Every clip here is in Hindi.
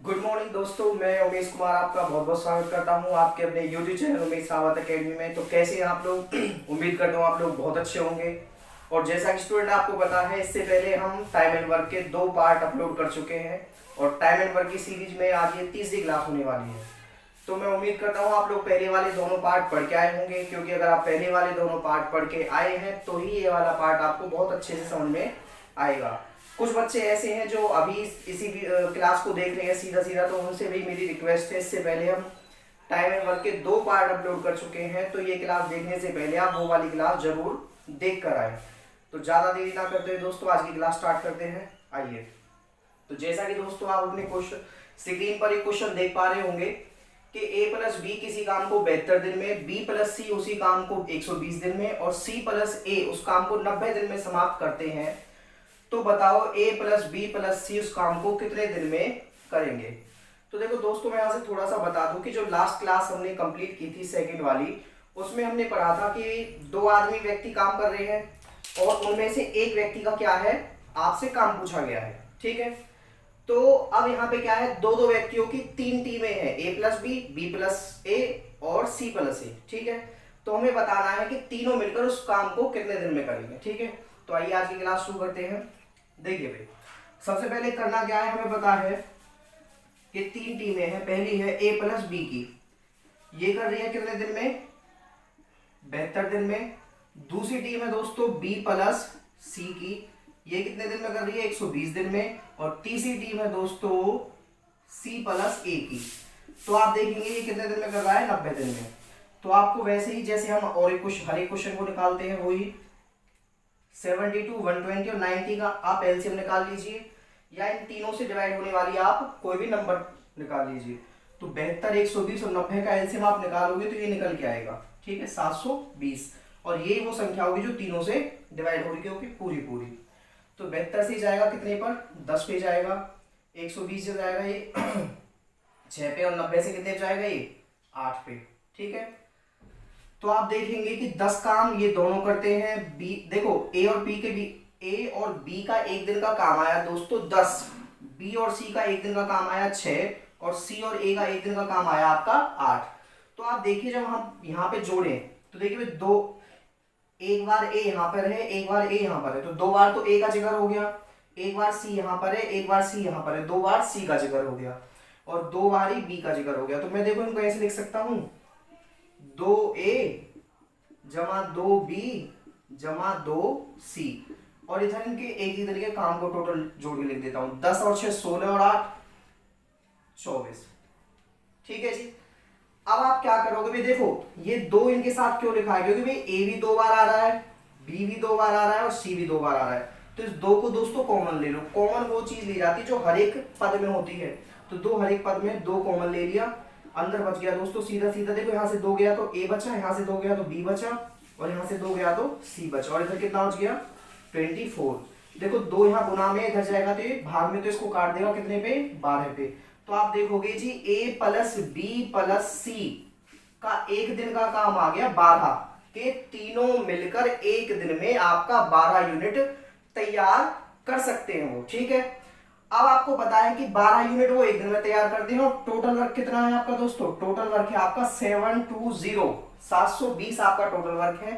गुड मॉर्निंग दोस्तों, मैं उमेश कुमार आपका बहुत बहुत स्वागत करता हूं आपके अपने यूट्यूब चैनल उमेश सावत एकेडमी में। तो कैसे हैं आप लोग? उम्मीद करता हूं आप लोग बहुत अच्छे होंगे। और जैसा कि स्टूडेंट आपको पता है, इससे पहले हम टाइम एंड वर्क के 2 पार्ट अपलोड कर चुके हैं और टाइम एंड वर्क की सीरीज में आज ये तीसरी क्लास होने वाली है। तो मैं उम्मीद करता हूँ आप लोग पहले वाले दोनों पार्ट पढ़ के आए होंगे, क्योंकि अगर आप पहले वाले दोनों पार्ट पढ़ के आए हैं तो ही ये वाला पार्ट आपको बहुत अच्छे से समझ में आएगा। कुछ बच्चे ऐसे हैं जो अभी इसी क्लास को देख रहे हैं सीधा सीधा, तो उनसे भी मेरी रिक्वेस्ट है, इससे पहले हम टाइम एंड वर्क के 2 पार्ट अपलोड कर चुके हैं, तो ये क्लास देखने से पहले आप वो वाली क्लास जरूर देख कर आए। तो ज़्यादा देरी ना करते हुए दोस्तों आज की क्लास स्टार्ट करते हैं। आइए। तो जैसा कि दोस्तों आप अपने क्वेश्चन स्क्रीन पर एक क्वेश्चन देख पा रहे होंगे कि a प्लस बी किसी काम को 72 दिन में, b प्लस सी उसी काम को 120 दिन में और c प्लस a उस काम को 90 दिन में समाप्त करते हैं, तो बताओ a प्लस बी प्लस सी उस काम को कितने दिन में करेंगे। तो देखो दोस्तों, मैं यहाँ से थोड़ा सा बता दूं कि जो लास्ट क्लास हमने कंप्लीट की थी सेकंड वाली, उसमें हमने पढ़ा था कि 2 आदमी व्यक्ति काम कर रहे हैं और उनमें से एक व्यक्ति का क्या है, आपसे काम पूछा गया है। ठीक है, तो अब यहाँ पे क्या है, 2 व्यक्तियों की 3 टीमें हैं, a प्लस बी प्लस ए और c प्लस ए। ठीक है, तो हमें बताना है कि तीनों मिलकर उस काम को कितने दिन में करेंगे। ठीक है, तो आइए आज की क्लास शुरू करते हैं। देखिए भाई, सबसे पहले करना क्या है, हमें पता है कि 3 टीमें हैं। पहली है a प्लस बी की, ये कर रही है कितने दिन में, 72 दिन में। दूसरी टीम है दोस्तों b प्लस सी की, ये कितने दिन में कर रही है, 120 दिन में। और तीसरी टीम है दोस्तों c प्लस ए की, तो आप देखेंगे ये कितने दिन में कर रहा है, 90 दिन में। तो आपको वैसे ही जैसे हम और एक हर एक क्वेश्चन को निकालते हैं, वही 72, 120 और 90 का आप एलसीएम निकाल लीजिए, या इन तीनों से डिवाइड होने वाली आप कोई भी नंबर निकाल लीजिए। तो 72, 120 और 90 का एलसीएम आप निकालोगे तो ये निकल के आएगा। ठीक है, 720। और ये वो संख्या होगी जो तीनों से डिवाइड होगी, क्योंकि पूरी पूरी। तो 72 से जाएगा कितने पर, 10 पे जाएगा। 120 से जाएगा ये 6 पे, और 90 से कितने पे जाएगा, ये 8 पे। ठीक है, तो आप देखेंगे कि 10 काम ये दोनों करते हैं। बी देखो, ए और बी का एक दिन का काम आया दोस्तों 10, बी और सी का एक दिन का काम आया 6, और सी और ए का एक दिन का काम आया आपका 8। तो आप देखिए जब हम यहाँ पे जोड़ें तो देखिए दो, एक बार ए यहाँ पर है, एक बार ए यहाँ पर है, तो 2 बार तो ए का जिक्र हो गया। एक बार सी यहाँ पर है, एक बार सी यहाँ पर है, 2 बार सी का जिक्र हो गया, और 2 बार ही बी का जिक्र हो गया। तो मैं देखो इनको ऐसे लिख सकता हूं, 2a जमा 2b जमा 2c, और इधर इनके एक ही तरीके काम को टोटल जोड़ के लिख देता हूं। 10 और 6 16 और 8 24। ठीक है जी, अब आप क्या करोगे भाई, देखो ये 2 इनके साथ क्यों लिखा है, क्योंकि भाई ए भी 2 बार आ रहा है, बी भी 2 बार आ रहा है और सी भी 2 बार आ रहा है। तो इस 2 को दोस्तों कॉमन ले लो। कॉमन वो चीज ली जाती है जो हर एक पद में होती है, तो 2 हर एक पद में 2 कॉमन ले लिया, अंदर बच गया दोस्तों सीधा सीधा। देखो यहाँ से 2 गया तो ए बचा, यहाँ से 2 गया तो बी बचा, और यहाँ से 2 गया तो सी बचा, और इधर कितना बच गया, 24। देखो 2 यहाँ गुना में, इधर जाएगा तो ये भाग में, तो इसको काट देगा कितने पे, 12 पे। तो आप देखोगे जी ए प्लस बी प्लस सी का एक दिन का काम आ गया 12, के तीनों मिलकर एक दिन में आपका 12 यूनिट तैयार कर सकते हैं वो। ठीक है, अब आपको पता है कि 12 यूनिट वो एक दिन में तैयार कर दें, और टोटल वर्क कितना है आपका दोस्तों, टोटल वर्क है आपका 720 आपका टोटल वर्क है।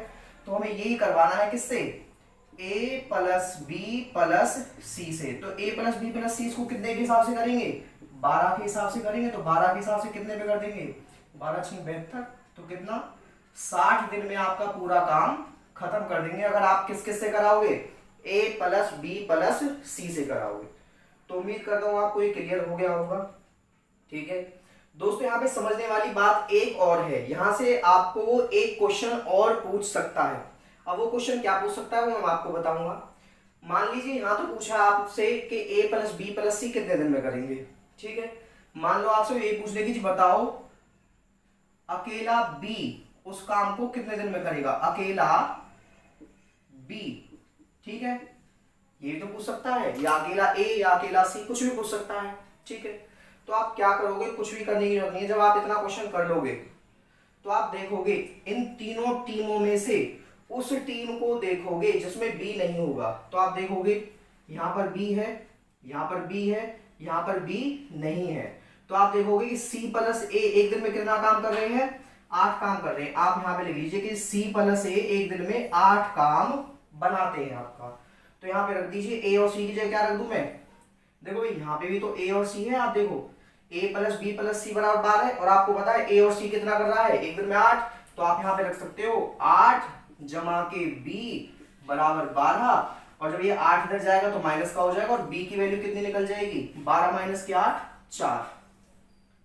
तो हमें यही करवाना है किससे, a प्लस बी प्लस सी से। तो a प्लस बी प्लस सी इसको कितने के हिसाब से करेंगे, 12 के हिसाब से करेंगे। तो 12 के हिसाब से कितने पे कर देंगे, 12 6 72, तो कितना 60 दिन में आपका पूरा काम खत्म कर देंगे, अगर आप किस किस से कराओगे, a प्लस बी प्लस सी से कराओगे। तो उम्मीद करता हूं आपको ये क्लियर हो गया होगा। ठीक है दोस्तों, यहाँ पे समझने वाली बात एक और है, यहां से आपको एक क्वेश्चन और पूछ सकता है। अब वो क्वेश्चन क्या पूछ सकता है वो मैं आपको बताऊंगा। मान लीजिए यहाँ तो पूछा आपसे कि a प्लस बी प्लस सी कितने दिन में करेंगे। ठीक है, मान लो आपसे ये पूछ लेगी जी बताओ अकेला b उस काम को कितने दिन में करेगा, अकेला b। ठीक है, ये तो पूछ सकता है, या अकेला ए या अकेला सी, कुछ भी पूछ सकता है। ठीक है, तो आप क्या करोगे, कुछ भी करने की जरूरत नहीं है। जब आप इतना क्वेश्चन कर लोगे तो आप देखोगे इन तीनों टीमों में से उस टीम को देखोगे जिसमें बी नहीं होगा। तो आप देखोगे यहां पर बी है, यहाँ पर बी है, यहाँ पर बी नहीं है। तो आप देखोगे कि सी प्लस ए एक दिन में कितना काम कर रहे हैं, 8 काम कर रहे हैं। आप यहाँ पे लिख लीजिए कि सी प्लस ए एक दिन में 8 काम बनाते हैं आपका। तो यहाँ पे रख दीजिए ए और सी की जगह क्या रख दूं मैं, देखो यहाँ पे भी तो ए और सी है, आप देखो ए प्लस बी प्लस सी बराबर 12 है, और आपको पता है ए और सी कितना कर रहा है एक दिन में 8। तो आप यहाँ पे रख सकते हो 8 जमा के बी बराबर 12, और जब ये 8 इधर जाएगा तो माइनस का हो जाएगा, और b की वैल्यू कितनी निकल जाएगी, 12 माइनस के 8 4।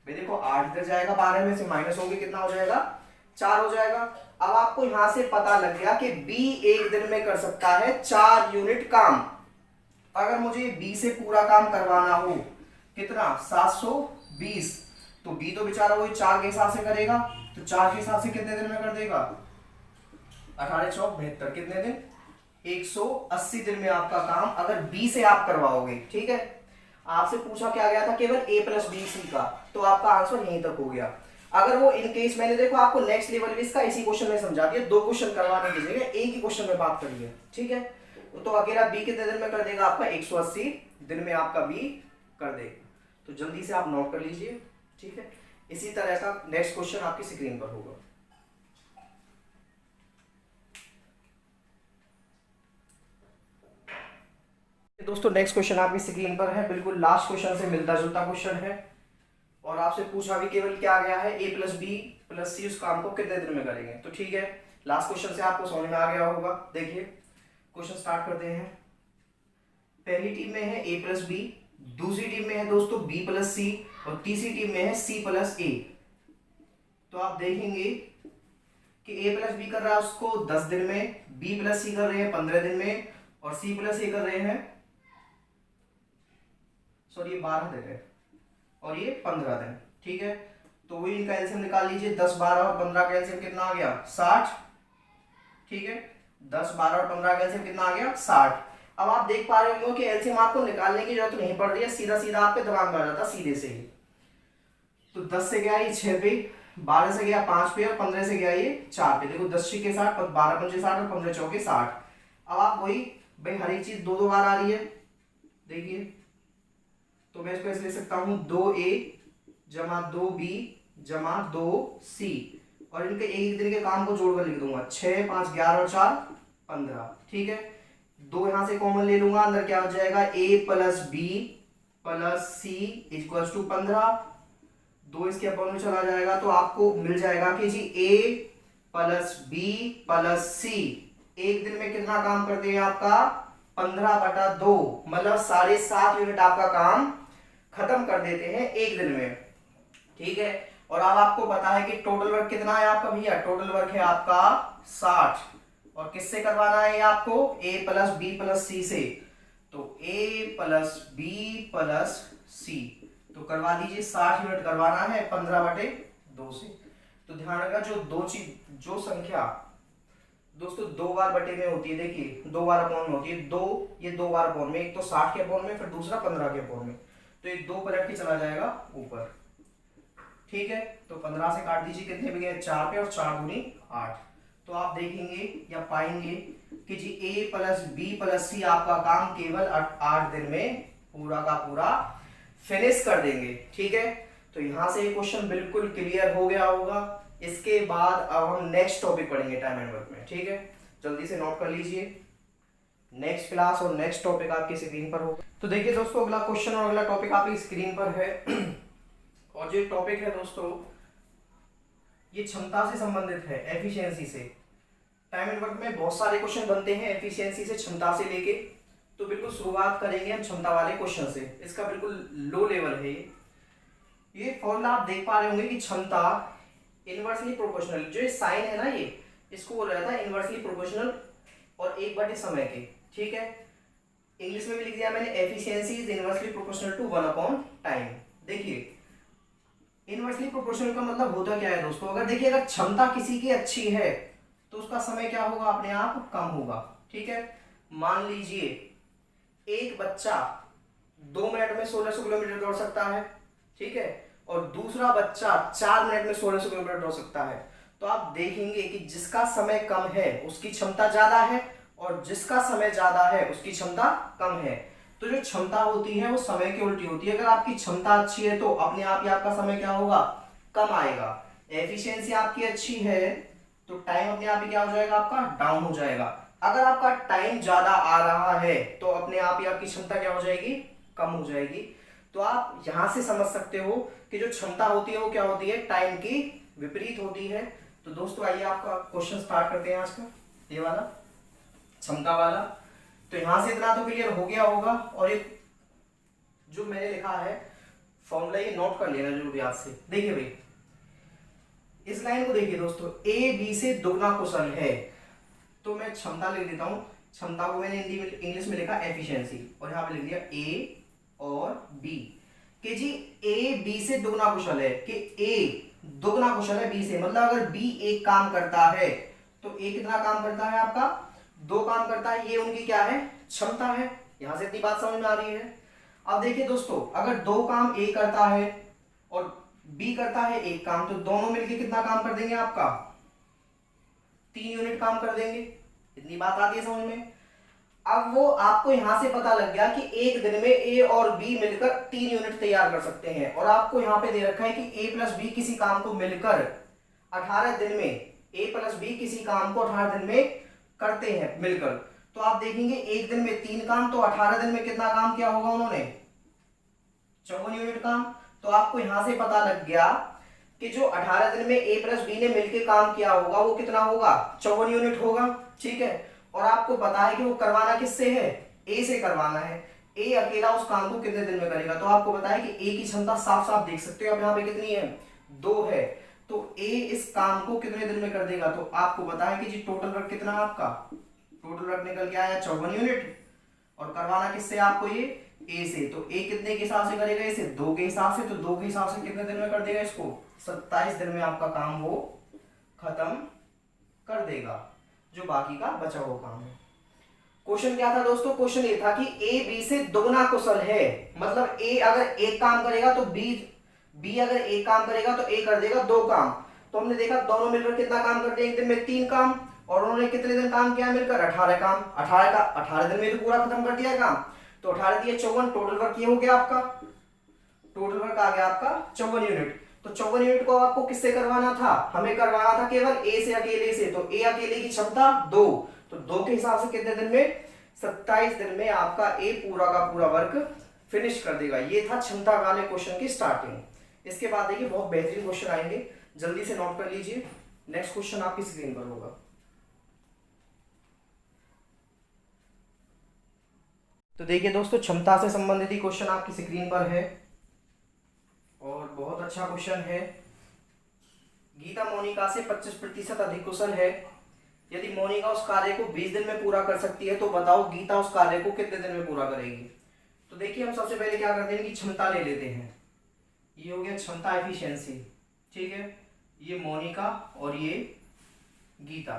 भाई देखो 8 इधर जाएगा, 12 में से माइनस होंगे कितना हो जाएगा, 4 हो जाएगा। अब आपको यहां से पता लग गया कि b एक दिन में कर सकता है 4 यूनिट काम। अगर मुझे b से पूरा काम करवाना हो कितना 720, तो b तो बेचारा वही 4 के हिसाब से करेगा, तो 4 के हिसाब से कितने दिन में कर देगा, 18 चौक 72, कितने दिन, 180 दिन में आपका काम अगर बी से आप करवाओगे। ठीक है, आपसे पूछा क्या गया था केवल ए प्लस बी सी का, तो आपका आंसर यहीं तक हो गया। अगर वो इन केस मैंने देखो आपको नेक्स्ट लेवल इसका इसी क्वेश्चन में समझा दिया, 2 क्वेश्चन करवाने की जगह एक ही क्वेश्चन में बात करिए। ठीक है, तो अकेला बी कितने दिन में कर देगा आपका, 180 दिन में आपका बी कर देगा। तो जल्दी से आप नोट कर लीजिए। ठीक है, इसी तरह का नेक्स्ट क्वेश्चन आपकी स्क्रीन पर होगा। दोस्तों नेक्स्ट क्वेश्चन आपकी स्क्रीन पर है, बिल्कुल लास्ट क्वेश्चन से मिलता जुलता क्वेश्चन है, और आपसे पूछा भी केवल क्या गया है ए प्लस बी प्लस सी, उस काम को कितने दिन में करेंगे। तो ठीक है, लास्ट क्वेश्चन से आपको समझ में आ गया होगा। देखिए क्वेश्चन स्टार्ट करते हैं। पहली टीम में है ए प्लस बी, दूसरी टीम में है दोस्तों बी प्लस सी, और तीसरी टीम में है सी प्लस ए। तो आप देखेंगे कि ए प्लस बी कर रहा है उसको 10 दिन में, बी प्लस सी कर रहे हैं 15 दिन में, और सी प्लस ए कर रहे हैं, सॉरी ये 12 दिन है और ये 15 दिन। ठीक है, तो वही इनका एलसीएम निकाल लीजिए, 10 12 और 15 का एलसीएम कितना आ गया, 60। ठीक है, 10 12 और 15 का एलसीएम कितना आ गया, 60। अब आप देख पा रहे होंगे कि एलसीएम आपको निकालने की जरूरत नहीं पड़ रही है, सीधा सीधा आपके दिमाग में आ जाता सीधे से ही। तो 10 से गया ये 6 पे, 12 से गया 5 पे, और 15 से गया ये 4 पे। देखो 10 के 60, 12 पंजे 60 और 15 चौके 60। अब आप वही भाई हर एक चीज 2 बार आ रही है, देखिए तो मैं इसको ऐसे लिख सकता हूं 2a जमा 2b जमा 2c, और इनके एक दिन के काम को जोड़कर लिख दूंगा 6 5 11 और 4 15। ठीक है, 2 यहां से कॉमन ले लूंगा, अंदर क्या हो जाएगा a plus b plus c equal to 15। 2 इसके अपॉन में चला जाएगा, तो आपको मिल जाएगा कि जी a प्लस बी प्लस सी एक दिन में कितना काम करते हैं आपका 15/2, मतलब 7.5 यूनिट आपका काम खत्म कर देते हैं एक दिन में। ठीक है, और अब आपको पता है कि टोटल वर्क कितना है आपका भैया, टोटल वर्क है आपका 60, और किससे करवाना है आपको, a प्लस बी प्लस सी से। तो a प्लस बी प्लस सी, तो करवा दीजिए 60 यूनिट करवाना है 15/2 से। तो ध्यान रखना जो संख्या दोस्तों 2 बार बटे में होती है, देखिए 2 बार अपॉन में होती है, 2 ये 2 बार अपॉन में, एक तो 60 के अपॉन में, फिर दूसरा 15 के अपॉन में, तो ये 2 पलट के चला जाएगा ऊपर। ठीक है, तो 15 से काट दीजिए, कितने पे गए 4 पे, और 4 दूनी 8। तो आप देखेंगे या पाएंगे कि जी a प्लस बी प्लस सी आपका काम केवल 8 दिन में पूरा का पूरा फिनिश कर देंगे। ठीक है, तो यहां से ये क्वेश्चन बिल्कुल क्लियर हो गया होगा। इसके बाद अब हम नेक्स्ट टॉपिक पढ़ेंगे टाइम एंड वर्क में। ठीक है, जल्दी से नोट कर लीजिए, नेक्स्ट क्लास और नेक्स्ट टॉपिक आपकी स्क्रीन पर होगा। तो देखिए दोस्तों अगला क्वेश्चन और अगला टॉपिक आपकी स्क्रीन पर है और जो टॉपिक है दोस्तों ये क्षमता से संबंधित है, एफिशिएंसी से। टाइम एंड वर्क में बहुत सारे क्वेश्चन बनते हैं एफिशिएंसी से, क्षमता से लेके, तो बिल्कुल शुरुआत करेंगे हम क्षमता वाले क्वेश्चन से। इसका बिल्कुल लो लेवल है ये फॉर्मूला आप देख पा रहे होंगे कि क्षमता इनवर्सली प्रोपोर्शनल, जो ये साइन है ना ये, इसको बोला जाता है इनवर्सली प्रोपोर्शनल और 1/, समय के। ठीक है, इंग्लिश में भी लिख दिया मैंने, efficiency is inversely proportional to 1/टाइम। देखिए इनवर्सली प्रोपोर्शनल का मतलब होता क्या है दोस्तों, अगर देखिए अगर क्षमता किसी की अच्छी है तो उसका समय क्या होगा, अपने आप कम होगा। ठीक है, मान लीजिए एक बच्चा 2 मिनट में 1600 किलोमीटर दौड़ सकता है, ठीक है, और दूसरा बच्चा 4 मिनट में 1600 किलोमीटर दौड़ सकता है। तो आप देखेंगे कि जिसका समय कम है उसकी क्षमता ज्यादा है, और जिसका समय ज्यादा है उसकी क्षमता कम है। तो जो क्षमता होती है वो समय की उल्टी होती है। अगर आपकी क्षमता अच्छी है तो अपने आप ही आपका समय क्या होगा, कम आएगा। एफिशिएंसी आपकी अच्छी है तो टाइम अपने आप ही क्या हो जाएगा, आपका डाउन हो जाएगा। अगर आपका टाइम ज्यादा आ रहा है तो अपने आप ही आपकी क्षमता क्या हो जाएगी, कम हो जाएगी। तो आप यहां से समझ सकते हो कि जो क्षमता होती है वो क्या होती है, टाइम की विपरीत होती है। तो दोस्तों आइए आपका क्वेश्चन स्टार्ट करते हैं आज का, ये वाला क्षमता वाला। तो यहां से इतना तो क्लियर हो गया होगा, और एक जो मैंने लिखा है फॉर्मूला ये नोट कर लेना जरूर याद से। देखिए भाई इस लाइन को देखिए दोस्तों, ए बी से दोगुना कुशल है, तो मैं क्षमता लिख देता हूं। क्षमता को मैंने हिंदी में इंग्लिश में लिखा एफिशिएंसी, और यहां पे लिख दिया ए और बी कि जी ए बी से दोगुना कुशल है, कि ए दोगुना कुशल है बी से। मतलब अगर बी एक काम करता है तो ए कितना काम करता है, आपका दो काम करता है। ये उनकी क्या है, क्षमता है। यहां से इतनी बात समझ में आ रही है। अब देखिए दोस्तों, अगर दो काम ए करता है और बी करता है एक काम, तो दोनों मिलके कितना काम कर देंगे, आपका 3 यूनिट काम कर देंगे। इतनी बात आती है समझ में। अब वो आपको यहां से पता लग गया कि एक दिन में ए और बी मिलकर 3 यूनिट तैयार कर सकते हैं, और आपको यहां पे दे रखा है कि ए प्लस बी किसी काम को मिलकर 18 दिन में, ए प्लस बी किसी काम को 18 दिन में करते हैं मिलकर। तो आप देखेंगे एक दिन में 3 काम, तो 18 दिन में कितना काम किया होगा उन्होंने, 54 यूनिट काम। तो आपको यहां से पता लग गया कि जो 18 दिन में ए प्लस बी ने मिलकर काम किया होगा वो कितना होगा, 54 यूनिट होगा। ठीक है, और आपको पता है कि वो करवाना किससे है, ए से करवाना है। ए अकेला उस काम को कितने दिन में करेगा, तो आपको पता है कि ए की क्षमता साफ साफ देख सकते हो अब यहाँ पे कितनी है, 2 है। तो ए इस काम को कितने दिन में कर देगा, तो आपको पता है कि जी टोटल वर्क कितना आपका, टोटल वर्क निकल के आया 54 यूनिट, और करवाना किससे आपको, ये ए से। तो ए कितने के हिसाब से करेगा, इसे 2 के हिसाब से, तो 2 के हिसाब से कितने दिन में कर देगा इसको, 27 दिन में आपका काम वो खत्म कर देगा, जो बाकी का बचा हुआ काम है। क्वेश्चन क्या था दोस्तों, क्वेश्चन ये था कि ए बी से दोगुना कुशल है। मतलब ए अगर एक काम करेगा तो बी अगर एक काम करेगा तो ए कर देगा 2 काम। तो हमने देखा दोनों मिलकर कितना काम करते हैं, एक दिन में 3 काम, और उन्होंने कितने दिन काम किया मिलकर, 18 काम। 18 दिन में तो पूरा खत्म कर दिया काम। तो 18 दिए 54, टोटल वर्क ये हो गया आपका, टोटल वर्क आ गया आपका 54 यूनिट। तो 54 यूनिट को आपको किससे करवाना था, हमें करवाना था केवल ए से, अकेले से। तो ए अकेले की क्षमता 2, तो 2 के हिसाब से कितने दिन में, 27 दिन में आपका ए पूरा का पूरा वर्क फिनिश कर देगा। ये था क्षमता वाले क्वेश्चन की स्टार्टिंग। इसके बाद देखिए बहुत बेहतरीन क्वेश्चन आएंगे, जल्दी से नोट कर लीजिए। नेक्स्ट क्वेश्चन आपकी स्क्रीन पर होगा। तो देखिए दोस्तों, क्षमता से संबंधित ही क्वेश्चन आपकी स्क्रीन पर है, और बहुत अच्छा क्वेश्चन है। गीता मोनिका से 25% अधिक कुशल है। यदि मोनिका उस कार्य को 20 दिन में पूरा कर सकती है तो बताओ गीता उस कार्य को कितने दिन में पूरा करेगी। तो देखिए हम सबसे पहले क्या करते हैं कि क्षमता ले लेते हैं। ये हो गया क्षमता, एफिशिएंसी। ठीक है, ये मोनिका और ये गीता।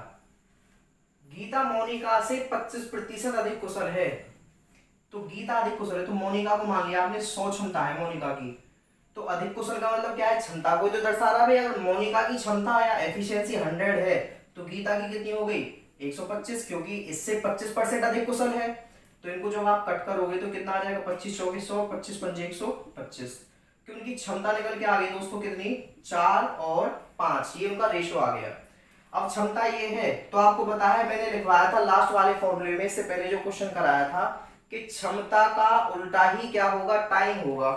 गीता मोनिका से 25% अधिक कुशल है, तो गीता अधिक कुशल है। तो मोनिका को मान लिया आपने 100 क्षमता है मोनिका की, तो अधिक कुशल का मतलब क्या है, क्षमता को तो दर्शा रहा है। अगर मोनिका की क्षमता या एफिशिएंसी 100 है तो गीता की कितनी हो गई, 125, क्योंकि इससे 25% अधिक कुशल है। तो इनको जब आप कट करोगे तो कितना आ जाएगा, 25 24 100, 25 5 125, कि उनकी क्षमता निकल के आ गई दोस्तों कितनी, 4 और 5, ये उनका रेशो आ गया। अब क्षमता ये है, तो आपको पता है मैंने लिखवाया था लास्ट वाले फॉर्मूले में, इससे पहले जो क्वेश्चन कराया था कि क्षमता का उल्टा ही क्या होगा, टाइम होगा।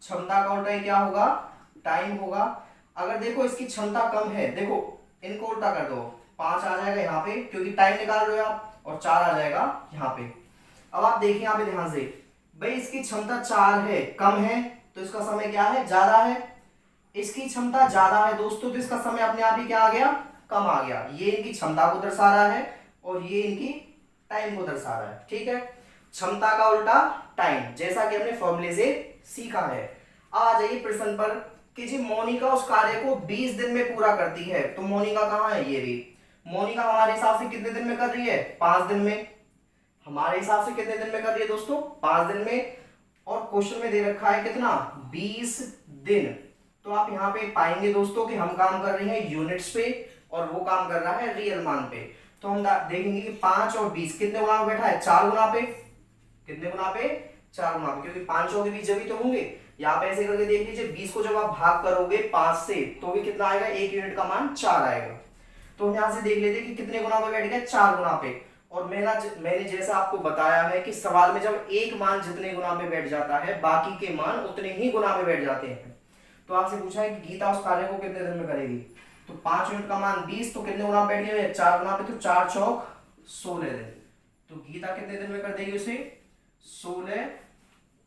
क्षमता का उल्टा ही क्या होगा, टाइम होगा। अगर देखो इसकी क्षमता कम है, देखो इनको उल्टा कर दो, 5 आ जाएगा यहाँ पे क्योंकि टाइम निकाल रहे हो आप, और 4 आ जाएगा यहाँ पे। अब आप देखिए यहाँ पे ध्यान से, भाई इसकी क्षमता 4 है, कम है, तो इसका समय क्या है, ज्यादा है। इसकी क्षमता ज्यादा है दोस्तों, तो इसका समय अपने आप ही क्या आ गया, कम आ गया। ये इनकी क्षमता को दर्शा रहा है और ये इनकी टाइम को दर्शा रहा है। ठीक है, क्षमता का उल्टा टाइम, जैसा कि हमने फॉर्मूले से सीखा है। अब आ जाइए प्रश्न पर कि जी मोनिका उस कार्य को 20 दिन में पूरा करती है। तो मोनिका कहाँ है, ये रही। मोनिका हमारे हिसाब से कितने दिन में कर रही है, 5 दिन में। हमारे हिसाब से कितने दिन में कर रही है दोस्तों, 5 दिन में। और क्वेश्चन में दे रखा है कितना, 20 दिन। तो आप यहाँ पे पाएंगे दोस्तों कि हम काम कर रहे हैं यूनिट्स पे और वो काम कर रहा है रियल मान पे। तो हम देखेंगे कि 5 और 20 कितने गुना में बैठा है, 4 गुना पे। कितने गुना पे, 4 गुना पे, क्योंकि 5 के बीच जब भी तो होंगे। यहाँ पे ऐसे करके देख लीजिए, 20 को जब आप भाग करोगे 5 से तो भी कितना आएगा, 1 यूनिट का मान 4 आएगा। तो हम यहाँ से देख लेते कि कितने गुना पे बैठ गया, 4 गुना पे। और मैंने जैसा आपको बताया है कि सवाल में जब एक मान जितने गुना पे बैठ जाता है, बाकी के मान उतने ही गुना पे बैठ जाते हैं। तो आपसे पूछा है कि गीता उस कार्य को कितने दिन में करेगी, तो 5 यूनिट का मान 20, तो कितने गुना बैठ गए, 4 गुना पे, तो 4 चौक 16 दिन। तो गीता कितने दिन में कर देगी उसे, 16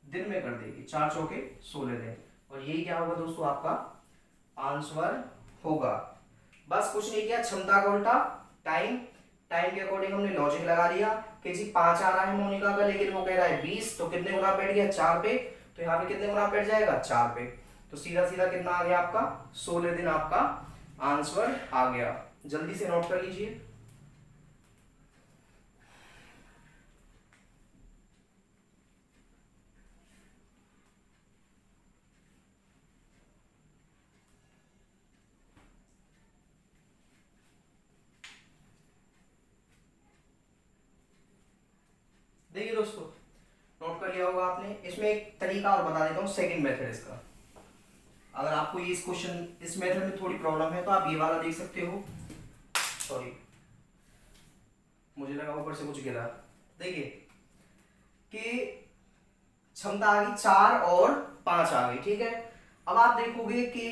दिन में कर देगी, 4 चौके 16 दिन। और यही क्या होगा दोस्तों, आपका आंसर होगा। बस कुछ नहीं किया, क्षमता का उल्टा टाइम, टाइम के अकॉर्डिंग हमने लॉजिक लगा दिया कि जी 5 आ रहा है मोनिका का, लेकिन वो कह रहा है 20, तो कितने गुना बैठ गया, 4 पे, तो यहाँ पे कितने गुना बैठ जाएगा, 4 पे। तो सीधा सीधा कितना आ गया आपका, 16 दिन आपका आंसर आ गया। जल्दी से नोट कर लीजिए। देखिए दोस्तों, नोट कर लिया होगा आपने। इसमें एक तरीका और बता देता हूँ, सेकंड मेथड इसका। अगर आपको ये इस क्वेश्चन, इस मेथड में थोड़ी प्रॉब्लम है तो आप ये वाला देख सकते हो। सॉरी, मुझे लगा ऊपर से कुछ गिरा। देखिए कि क्षमता आ गई 4 और 5 आ गई, ठीक है। अब आप देखोगे कि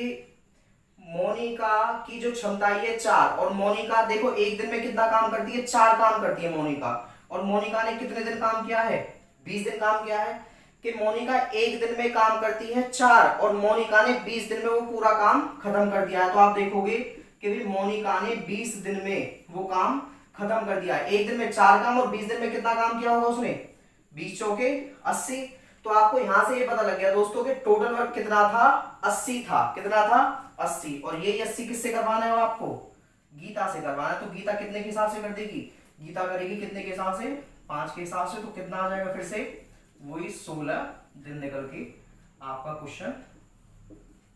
मोनिका की जो क्षमता है 4, और मोनिका देखो एक दिन में कितना काम करती है, 4 काम करती है मोनिका। और मोनिका ने कितने दिन काम किया है, 20 दिन काम किया है। कि मोनिका एक दिन में काम करती है 4 और मोनिका ने 20 दिन में वो पूरा काम खत्म कर दिया है। तो आप देखोगे कि भी मोनिका ने 20 दिन में वो काम खत्म कर दिया है। एक दिन में 4 काम और 20 दिन में कितना काम किया होगा उसने, 20 चौके 80। तो आपको यहां से ये पता लग गया दोस्तों कि टोटल वर्क कितना था, 80 था। कितना था, 80। और ये 80 किससे करवाना है आपको, गीता से करवाना है। तो गीता कितने के हिसाब से कर देगी, गीता करेगी कितने के हिसाब से, 5 के हिसाब से। तो कितना आ जाएगा, फिर से वही 16 दिन निकल के आपका क्वेश्चन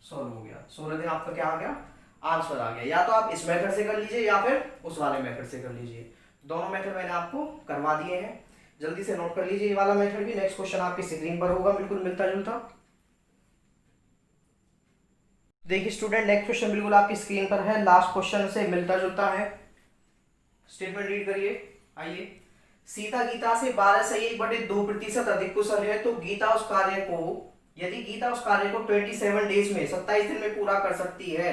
सॉल्व हो गया। 16 दिन आपका क्या आ गया, आंसर आ गया। या तो आप इस मेथड से कर लीजिए या फिर उस वाले मेथड से कर लीजिए। दोनों मेथड मैंने आपको करवा दिए हैं। जल्दी से नोट कर लीजिए ये वाला मेथड भी। नेक्स्ट क्वेश्चन आपकी स्क्रीन पर होगा, बिल्कुल मिलता जुलता। देखिए स्टूडेंट, नेक्स्ट क्वेश्चन बिल्कुल आपकी स्क्रीन पर है, लास्ट क्वेश्चन से मिलता जुलता है। स्टेटमेंट रीड करिए। आइए, सीता गीता से 12.1/2% अधिक कुशल है, तो गीता उस कार्य को, यदि गीता उस कार्य को 27 डेज में, 27 दिन में पूरा कर सकती है,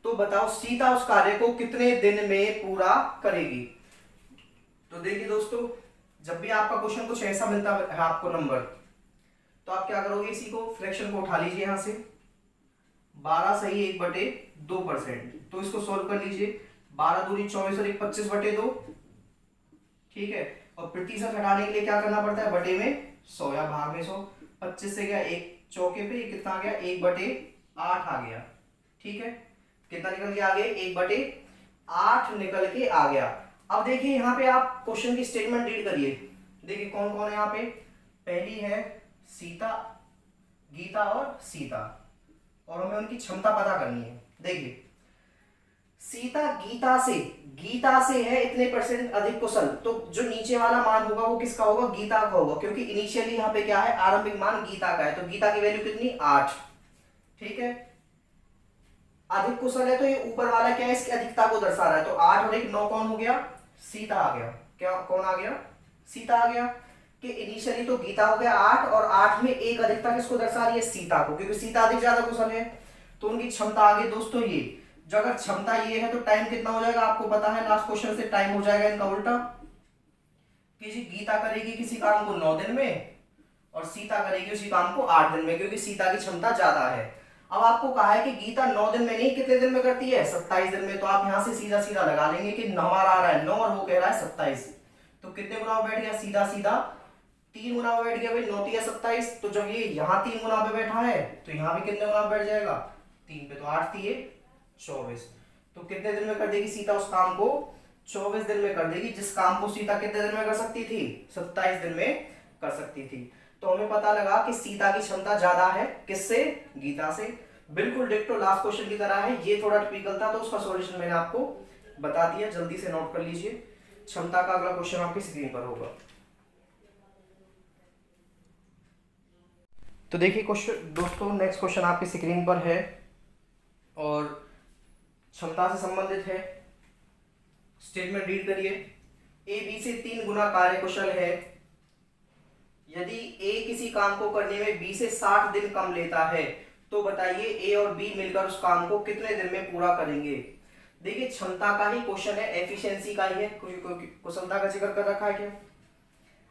तो बताओ सीता उस कार्य को कितने दिन में पूरा करेगी। तो देखिए दोस्तों, जब भी आपका क्वेश्चन कुछ ऐसा मिलता है आपको नंबर, तो आप क्या करोगे, इसी को फ्रैक्शन को उठा लीजिए यहां से, 12/1/2%। तो इसको सोल्व कर लीजिए। 12 दूनी 24 और 1 25/2, ठीक है। और प्रतिशत हटाने के लिए क्या करना पड़ता है, बटे में 100 या भाग में 100। 25 से गया 1 चौके पे, ये कितना आ गया, 1/8 आ गया, ठीक है। कितना निकल के आ गया, 1/8 निकल के आ गया। अब देखिए यहाँ पे आप क्वेश्चन की स्टेटमेंट रीड करिए। देखिए कौन कौन है यहाँ पे, पहली है सीता, गीता और सीता, और हमें उनकी क्षमता पता करनी है। देखिए सीता गीता से है इतने % अधिक कुशल, तो जो नीचे वाला मान होगा वो किसका होगा, गीता का होगा, क्योंकि इनिशियली यहाँ पे क्या है, आरंभिक मान गीता का है। तो गीता की वैल्यू कितनी, 8, ठीक है। अधिक कुशल है तो ये ऊपर वाला क्या है, इसकी अधिकता को दर्शा रहा है। तो 8 और 1 9, कौन हो गया, सीता आ गया। क्या, कौन आ गया, सीता आ गया। कि इनिशियली तो गीता हो गया 8, और 8 में एक अधिकता किसको दर्शा रही है, सीता को, क्योंकि सीता अधिक ज्यादा कुशल है। तो उनकी क्षमता आ गई दोस्तों ये। जो अगर क्षमता ये है तो टाइम कितना हो जाएगा, आपको पता है लास्ट क्वेश्चन से, टाइम हो जाएगा इनका उल्टा। कि जी गीता करेगी किसी काम को 9 दिन में और सीता करेगी उसी काम को 8 दिन में, क्योंकि सीता की क्षमता ज्यादा है। अब आपको कहा है कि गीता 9 दिन में नहीं, कितने दिन में करती है, 27 दिन में। तो आप यहां से सीधा सीधा लगा लेंगे कि हमारा आ रहा है 9 और वो कह रहा है 27, तो कितने गुना बैठ गया, सीधा सीधा 3 गुना बैठ गया भाई। 9 3 27, तो जब ये यहाँ 3 गुना पे बैठा है तो यहाँ भी कितने गुना बैठ जाएगा, 3 पे। तो 8 3 24, तो कितने दिन में कर देगी सीता उस काम को, 24 दिन में कर देगी। जिस काम को सीता कितने दिन में कर सकती थी, 27 दिन में कर सकती थी। तो हमें पता लगा कि सीता की क्षमता ज्यादा है, किससे, गीता से। बिल्कुल डिक्टो लास्ट क्वेश्चन की तरह है। ये थोड़ा टिपिकल था तो उसका सॉल्यूशन मैंने आपको बता दिया, जल्दी से नोट कर लीजिए। क्षमता का अगला क्वेश्चन आपकी स्क्रीन पर होगा। तो देखिए क्वेश्चन दोस्तों, नेक्स्ट क्वेश्चन आपकी स्क्रीन पर है और क्षमता से संबंधित है। स्टेटमेंट रीड करिए। ए बी से 3 गुना कार्यकुशल है। यदि ए किसी काम को करने में बी से 60 दिन कम लेता है तो बताइए ए और बी मिलकर उस काम को कितने दिन में पूरा करेंगे। देखिए क्षमता का ही क्वेश्चन है, एफिशिएंसी का ही है, कुशलता का जिक्र कर रखा है क्या।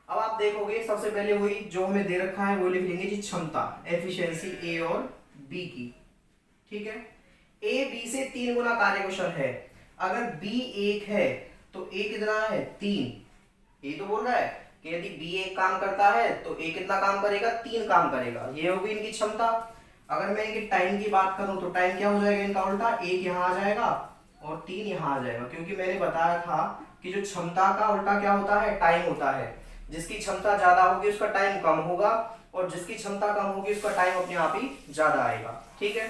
अब आप देखोगे सबसे पहले वही जो हमें दे रखा है वो लिख लेंगे जी, क्षमता एफिशिएंसी ए और बी की। ठीक है, ए बी से 3 गुना कार्यकुशल है। अगर बी 1 है तो ए कितना है 3। ए तो बोल रहा है कि यदि बी 1 काम करता है तो ए कितना काम करेगा, 3 काम करेगा। ये होगी इनकी क्षमता। अगर मैं इनकी टाइम की बात करूं तो टाइम क्या हो जाएगा इनका उल्टा, 1 यहाँ आ जाएगा और 3 यहाँ आ जाएगा, क्योंकि मैंने बताया था कि जो क्षमता का उल्टा क्या होता है, टाइम होता है। जिसकी क्षमता ज्यादा होगी उसका टाइम कम होगा और जिसकी क्षमता कम होगी उसका टाइम अपने आप ही ज्यादा आएगा। ठीक है,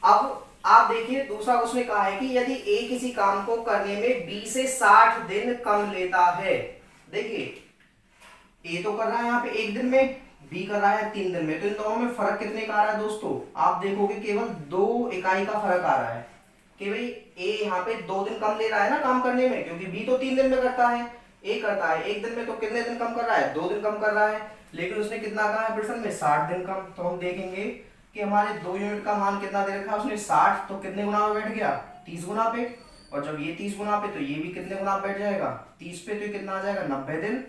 अब आप देखिए दूसरा उसने कहा है कि यदि ए किसी काम को करने में बी से 60 दिन कम लेता है। देखिए ए तो कर रहा है यहाँ पे 1 दिन में, बी कर रहा है 3 दिन में, तो इन दोनों में फर्क कितने का आ रहा है दोस्तों, आप देखोगे केवल 2 इकाई का फर्क आ रहा है कि भाई ए यहाँ पे 2 दिन कम ले रहा है ना काम करने में, क्योंकि बी तो 3 दिन में करता है, ए करता है 1 दिन में, तो कितने दिन कम कर रहा है, 2 दिन कम कर रहा है। लेकिन उसने कितना कहा है प्रश्न में, 60 दिन कम। तो हम देखेंगे कि हमारे 2 यूनिट का मान कितना दे रखा है उसने 60, तो कितने गुना में बैठ गया, 30 गुना पे। और जब ये 30 गुना पे तो ये भी कितने गुना बैठ जाएगा, 30 पे, तो ये कितना आ जाएगा 90 दिन।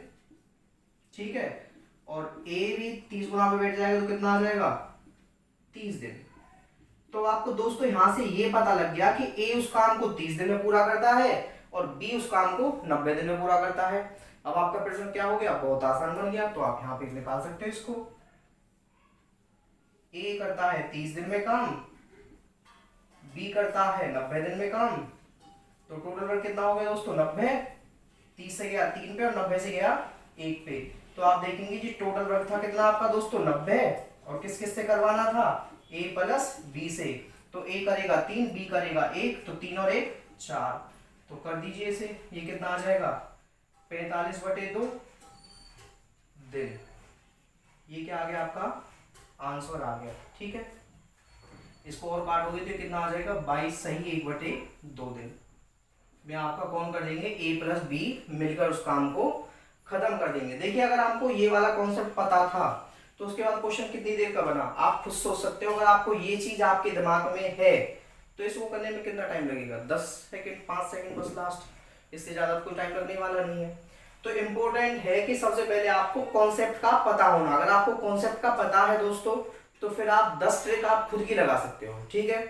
ठीक है, और ए भी 30 गुना पे बैठ जाएगा तो कितना आ जाएगा 30 दिन। तो आपको दोस्तों यहां से ये पता लग गया कि ए उस काम को 30 दिन में पूरा करता है और बी उस काम को 90 दिन में पूरा करता है। अब आपका प्रश्न क्या हो गया, बहुत आसान बन गया। तो आप यहाँ पे निकाल सकते हो इसको। ए करता है 30 दिन में काम, बी करता है 90 दिन में काम, तो टोटल वर्क कितना हो गया दोस्तों 90। 30 से गया 3 पे और 90 से गया 1 पे, तो आप देखेंगे जी टोटल वर्क था कितना आपका दोस्तों 90, और किस किस से करवाना था, ए प्लस बी से। तो ए करेगा 3, बी करेगा 1, तो 3 और 1 4। तो कर दीजिए इसे, ये कितना आ जाएगा 45/2 दिन। ये क्या आ गया आपका आंसर आ गया। ठीक है, इसको और काटोगे तो कितना आ जाएगा 22 सही 1/2 दिन में आपका कौन कर देंगे, ए प्लस बी मिलकर उस काम को खत्म कर देंगे। देखिए अगर आपको ये वाला कॉन्सेप्ट पता था तो उसके बाद क्वेश्चन कितनी देर का बना, आप खुद सोच सकते हो। अगर आपको ये चीज आपके दिमाग में है तो इसको करने में कितना टाइम लगेगा, 10 सेकंड 5 सेकंड बस लास्ट, इससे ज्यादा कोई टाइम लगने वाला नहीं है। तो इम्पोर्टेंट है कि सबसे पहले आपको कॉन्सेप्ट का पता होना। अगर आपको कॉन्सेप्ट का पता है दोस्तों तो फिर आप 10 ट्रिक आप खुद की लगा सकते हो। ठीक है,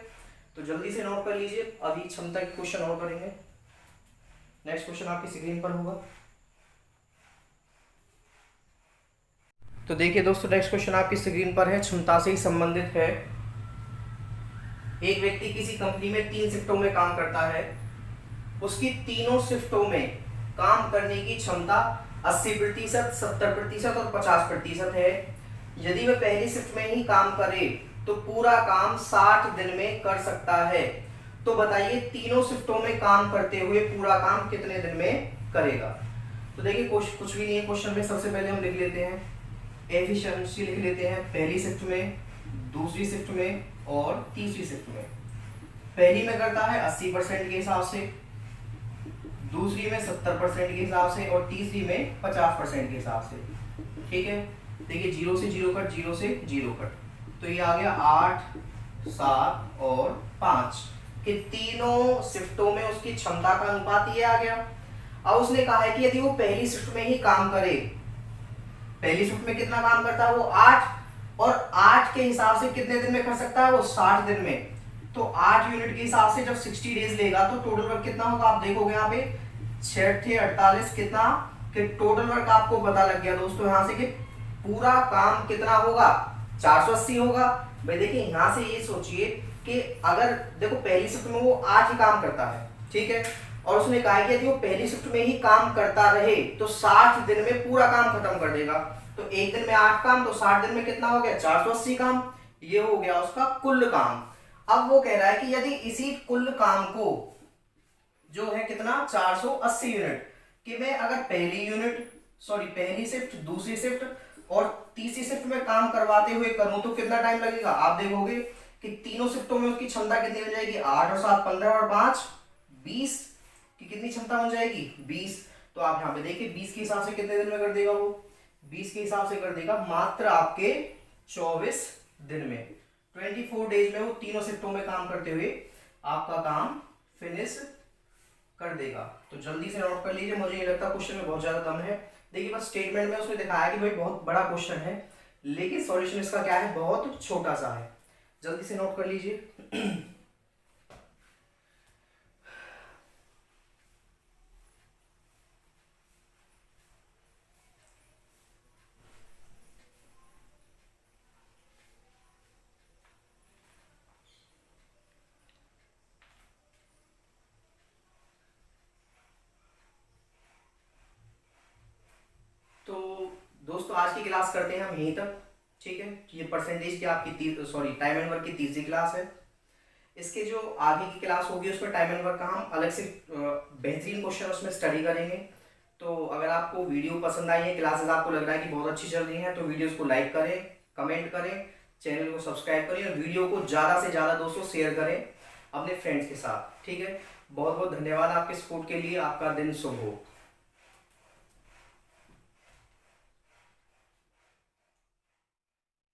तो जल्दी से नोट कर लीजिए, अभी क्षमता के क्वेश्चन और करेंगे। नेक्स्ट क्वेश्चन आपकी स्क्रीन पर होगा। तो देखिए दोस्तों नेक्स्ट क्वेश्चन आपकी स्क्रीन पर है, क्षमता से ही संबंधित है। एक व्यक्ति किसी कंपनी में 3 शिफ्टों में काम करता है। उसकी तीनों शिफ्टों में काम करने की क्षमता 80%, 70% और 50% है। यदि वह पहली शिफ्ट में ही काम करे तो पूरा काम 60 दिन में कर सकता है। तो बताइए तीनों शिफ्टों में काम करते हुए पूरा काम कितने दिन में करेगा। तो देखिए कुछ भी नहीं है क्वेश्चन में। सबसे पहले हम लिख लेते हैं एफिशिएंसी, लिख लेते हैं पहली शिफ्ट में, दूसरी शिफ्ट में और तीसरी शिफ्ट में। पहली में करता है 80% के हिसाब से, दूसरी में 70% के हिसाब से और तीसरी में 50% के हिसाब से। ठीक है, देखिए 0 से 0 कट, 0 से 0 कट, तो ये आ गया 8, 7 और 5 कि तीनों शिफ्टों में उसकी क्षमता का अनुपात ये आ गया। अब उसने कहा है कि यदि वो पहली शिफ्ट में ही काम करे, पहली शिफ्ट में कितना काम करता है वो 8, और 8 के हिसाब से कितने दिन में कर सकता है वो 60 दिन में। तो 8 यूनिट के हिसाब से जब 60 डेज लेगा तो टोटल वर्क कितना होगा, आप देखोगे यहाँ पे 6 × 48 कितना, कि टोटल वर्क आपको पता लग गया दोस्तों यहाँ से कि पूरा काम कितना होगा 480 होगा। भाई देखिए यहाँ से ये सोचिए कि अगर देखो पहली शिफ्ट में वो 8 ही काम करता है, ठीक है, और उसने कहा है कि यदि वो पहली शिफ्ट में ही काम करता रहे तो 60 दिन में पूरा काम खत्म कर देगा। तो एक दिन में 8 काम, तो 60 दिन में कितना हो गया 480 काम। ये हो गया उसका कुल काम। अब वो कह रहा है कि यदि इसी कुल काम को जो है कितना 480 यूनिट कि मैं अगर पहली शिफ्ट, दूसरी शिफ्ट और तीसरी शिफ्ट में काम करवाते हुए करूं तो कितना टाइम लगेगा, आप देखोगे कि तीनों शिफ्टों में उसकी क्षमता कितनी बन जाएगी, 8 और 7 15 और 5 20 की कितनी क्षमता बन जाएगी 20। तो आप यहाँ पे देखिए 20 के हिसाब से कितने दिन में कर देगा वो, 20 के हिसाब से कर देगा मात्र आपके 24 दिन में। 24 डेज में वो तीनों शिफ्टों में काम करते हुए आपका काम फिनिश कर देगा। तो जल्दी से नोट कर लीजिए, मुझे ये लगता है क्वेश्चन में बहुत ज्यादा दम है। देखिए बस स्टेटमेंट में उसने दिखाया कि भाई बहुत बड़ा क्वेश्चन है, लेकिन सॉल्यूशन इसका क्या है, बहुत छोटा सा है। जल्दी से नोट कर लीजिए। तो दोस्तों आज की क्लास करते हैं हम यहीं तक, ठीक है। ये परसेंटेज की आपकी टाइम एंड वर्क की तीसरी क्लास है। इसके जो आगे की क्लास होगी उसमें टाइम एंड वर्क का हम अलग से बेहतरीन क्वेश्चन उसमें स्टडी करेंगे। तो अगर आपको वीडियो पसंद आई है, क्लासेस आपको लग रहा है कि बहुत अच्छी चल रही हैं, तो वीडियोस को लाइक करें, कमेंट करें, चैनल को सब्सक्राइब करें और वीडियो को ज़्यादा से ज़्यादा दोस्तों शेयर करें अपने फ्रेंड्स के साथ, ठीक है। बहुत बहुत धन्यवाद आपके सपोर्ट के लिए, आपका दिन शुभ हो।